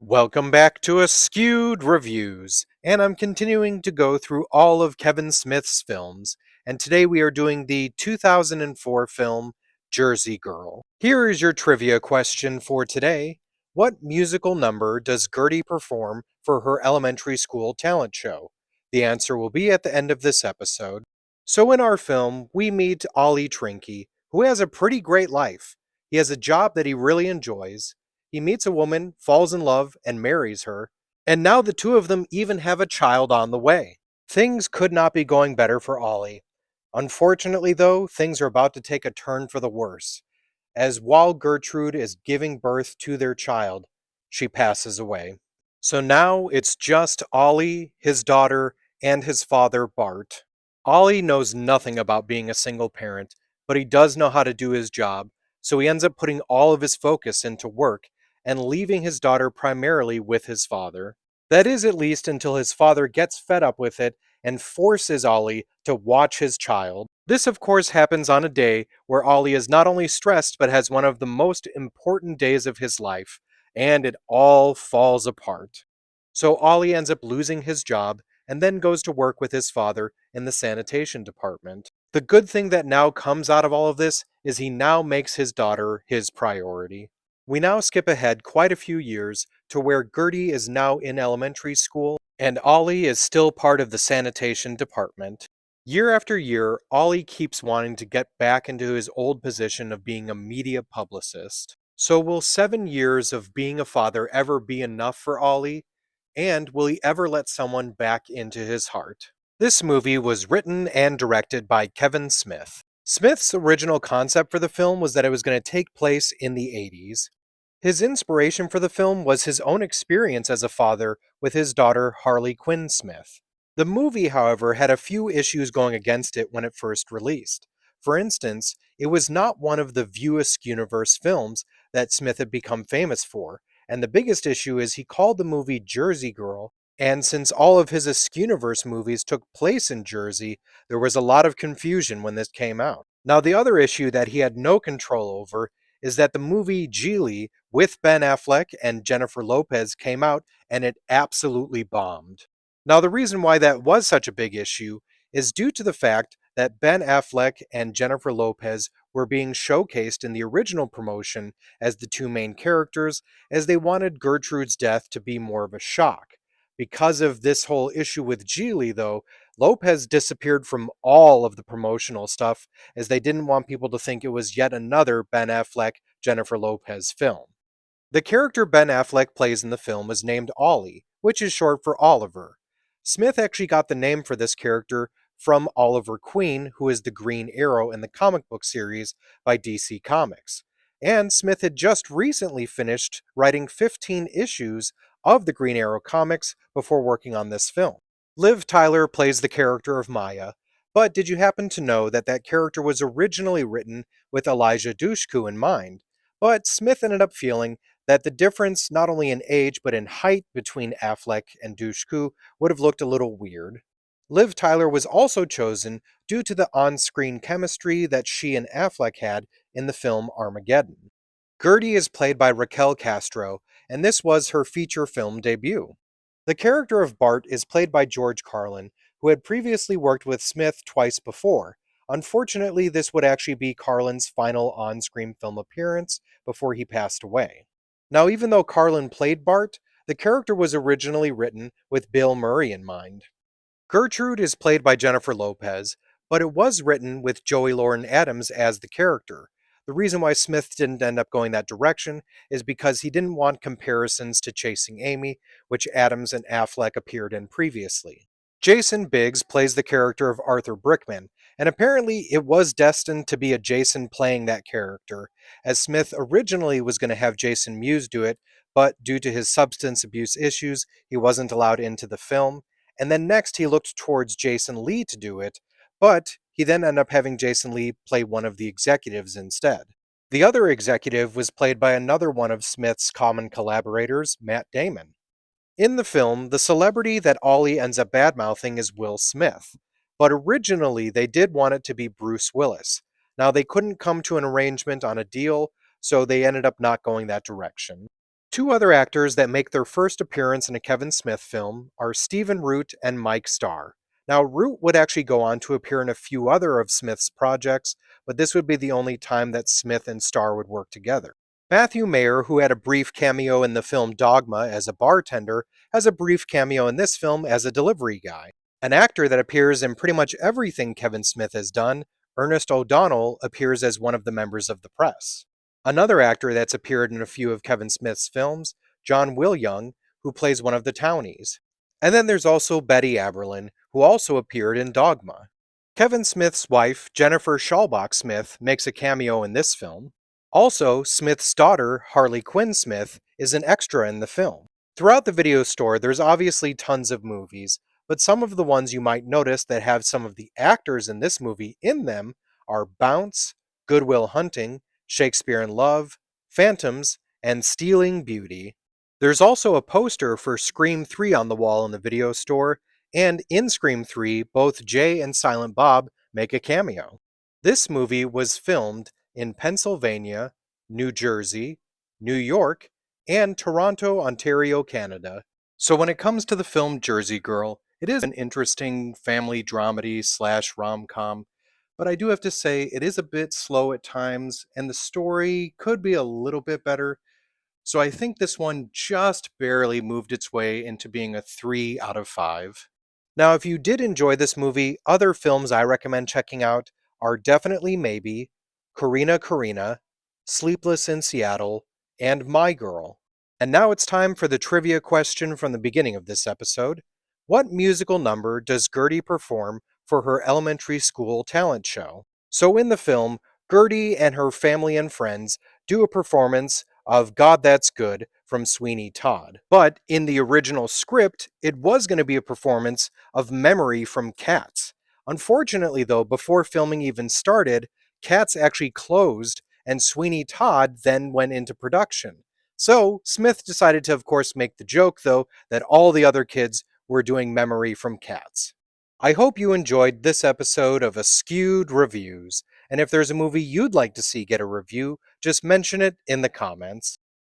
Welcome back to Askewed Reviews, and I'm continuing to go through all of Kevin Smith's films, and today we are doing the 2004 film Jersey Girl. Here is your trivia question for today. What musical number does Gertie perform for her elementary school talent show? The answer will be at the end of this episode. So in our film, we meet Ollie Trinky, who has a pretty great life. He has a job that he really enjoys. He meets a woman, falls in love, and marries her, and now the two of them even have a child on the way. Things could not be going better for Ollie. Unfortunately, though, things are about to take a turn for the worse, as while Gertrude is giving birth to their child, she passes away. So now it's just Ollie, his daughter, and his father, Bart. Ollie knows nothing about being a single parent, but he does know how to do his job, so he ends up putting all of his focus into work and leaving his daughter primarily with his father. That is, at least until his father gets fed up with it and forces Ollie to watch his child. This, of course, happens on a day where Ollie is not only stressed but has one of the most important days of his life, and it all falls apart. So Ollie ends up losing his job and then goes to work with his father in the sanitation department. The good thing that now comes out of all of this is he now makes his daughter his priority. We now skip ahead quite a few years to where Gertie is now in elementary school and Ollie is still part of the sanitation department. Year after year, Ollie keeps wanting to get back into his old position of being a media publicist. So will 7 years of being a father ever be enough for Ollie? And will he ever let someone back into his heart? This movie was written and directed by Kevin Smith. Smith's original concept for the film was that it was going to take place in the 80s. His inspiration for the film was his own experience as a father with his daughter Harley Quinn Smith. The movie, however, had a few issues going against it when it first released. For instance, it was not one of the View Askew universe films that Smith had become famous for, and the biggest issue is he called the movie Jersey Girl, and since all of his Askew universe movies took place in Jersey, there was a lot of confusion when this came out. Now, the other issue that he had no control over is that the movie Geely with Ben Affleck and Jennifer Lopez came out and it absolutely bombed. Now, the reason why that was such a big issue is due to the fact that Ben Affleck and Jennifer Lopez were being showcased in the original promotion as the two main characters, as they wanted Gertrude's death to be more of a shock. Because of this whole issue with Geely, though, Lopez disappeared from all of the promotional stuff as they didn't want people to think it was yet another Ben Affleck Jennifer Lopez film. The character Ben Affleck plays in the film is named Ollie, which is short for Oliver. Smith actually got the name for this character from Oliver Queen, who is the Green Arrow in the comic book series by DC Comics. And Smith had just recently finished writing 15 issues of the Green Arrow comics before working on this film. Liv Tyler plays the character of Maya, but did you happen to know that that character was originally written with Elijah Dushku in mind? But Smith ended up feeling that the difference, not only in age but in height between Affleck and Dushku, would have looked a little weird. Liv Tyler was also chosen due to the on screen chemistry that she and Affleck had in the film Armageddon. Gertie is played by Raquel Castro, and this was her feature film debut. The character of Bart is played by George Carlin, who had previously worked with Smith twice before. Unfortunately, this would actually be Carlin's final on screen film appearance before he passed away. Now, even though Carlin played Bart, the character was originally written with Bill Murray in mind. Gertrude is played by Jennifer Lopez, but it was written with Joey Lauren Adams as the character. The reason why Smith didn't end up going that direction is because he didn't want comparisons to Chasing Amy, which Adams and Affleck appeared in previously. Jason Biggs plays the character of Arthur Brickman, and apparently it was destined to be a Jason playing that character, as Smith originally was going to have Jason Mewes do it, but due to his substance abuse issues, he wasn't allowed into the film. And then next he looked towards Jason Lee to do it, but he then ended up having Jason Lee play one of the executives instead. The other executive was played by another one of Smith's common collaborators, Matt Damon. In the film, the celebrity that Ollie ends up badmouthing is Will Smith, but originally they did want it to be Bruce Willis. Now they couldn't come to an arrangement on a deal, so they ended up not going that direction. Two other actors that make their first appearance in a Kevin Smith film are Stephen Root and Mike Starr. Now, Root would actually go on to appear in a few other of Smith's projects, but this would be the only time that Smith and Starr would work together. Matthew Mayer, who had a brief cameo in the film Dogma as a bartender, has a brief cameo in this film as a delivery guy. An actor that appears in pretty much everything Kevin Smith has done, Ernest O'Donnell appears as one of the members of the press. Another actor that's appeared in a few of Kevin Smith's films, John Wilyoung, who plays one of the townies. And then there's also Betty Aberlin, who also appeared in Dogma. Kevin Smith's wife, Jennifer Schallbach Smith, makes a cameo in this film. Also, Smith's daughter, Harley Quinn Smith, is an extra in the film. Throughout the video store, there's obviously tons of movies, but some of the ones you might notice that have some of the actors in this movie in them are Bounce, Good Will Hunting, Shakespeare in Love, Phantoms, and Stealing Beauty. There's also a poster for Scream 3 on the wall in the video store, and in Scream 3, both Jay and Silent Bob make a cameo. This movie was filmed in Pennsylvania, New Jersey, New York, and Toronto, Ontario, Canada. So when it comes to the film Jersey Girl, it is an interesting family dramedy slash rom-com, but I do have to say it is a bit slow at times, and the story could be a little bit better. So I think this one just barely moved its way into being a 3 out of 5. Now, if you did enjoy this movie, other films I recommend checking out are Definitely Maybe, Karina, Sleepless in Seattle, and My Girl. And now it's time for the trivia question from the beginning of this episode. What musical number does Gertie perform for her elementary school talent show? So in the film, Gertie and her family and friends do a performance of God That's Good from Sweeney Todd. But in the original script, it was going to be a performance of Memory from Cats. Unfortunately, though, before filming even started, Cats actually closed and Sweeney Todd then went into production. So Smith decided to, of course, make the joke, though, that all the other kids were doing Memory from Cats. I hope you enjoyed this episode of Askewed Reviews, and if there's a movie you'd like to see get a review, just mention it in the comments.